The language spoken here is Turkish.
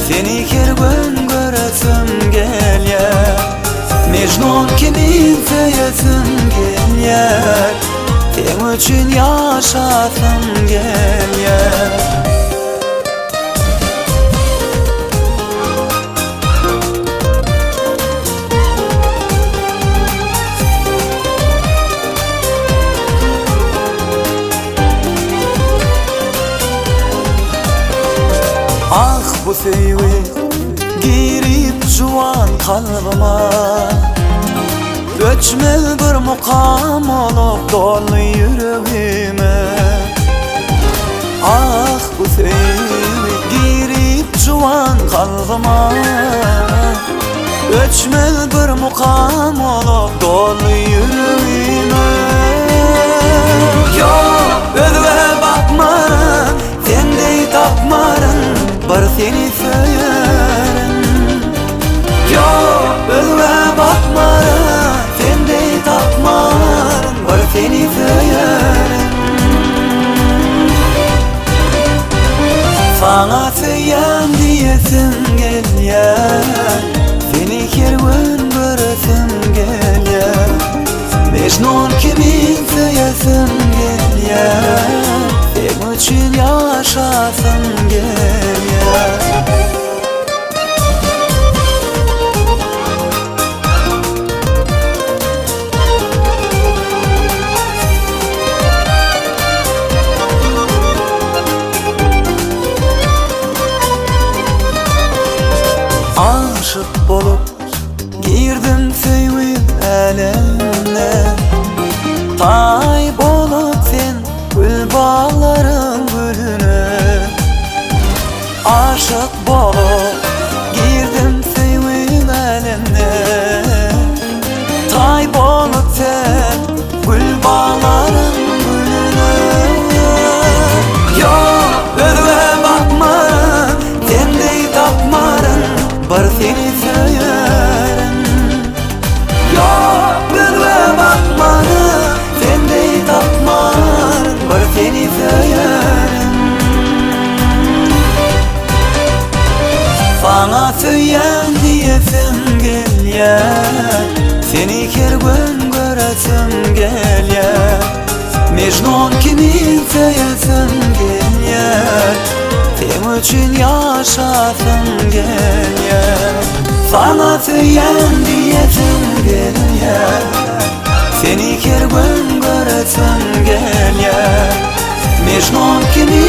Seni kergön göresim gelýär, Mecnun kimin feyesim gelýär, Sen üçün yaşasım gelýär. Ah bu sevgi girip juwan kalbyma, Göçmez bir mukam olup dolu yüreğime. Ah bu sevgi girip juwan kalbyma, Göçmez bir mukam olup dolu yüreğime. Yok özüme bakmarın, sendey tapmarın, bar seni söylerim. Yok özüme bakmarın, sendey tapmarın, bar seni söylerim. Sana söyleyen diyesim gelýär, Seni kergön göresim gelýär, Mecnun kimin söylesim gelýär, Sen üçün yaşasım gelýär. Aşık bolup girdim sevgi alemine, Tay bolup sen gül bağların gülüne. Aşık bolup girdim sevgi alemine, Tay bolup sen gül bağların gülüne. Yok özüme bakmarın, sendey tapmarın, bar seni söylerim. Yok özüme bakmarın, sendey tapmarın, bar seni söylerim. Sana söyleyen diyesim gelýär, Seni kergön göresim gelýär, Mecnun kimin söylesim gelýär, Sen üçün yaşasım gelýär. Sana söyleyen diyesim gelýär, Seni kergön göresim gelýär, Mecnun kimin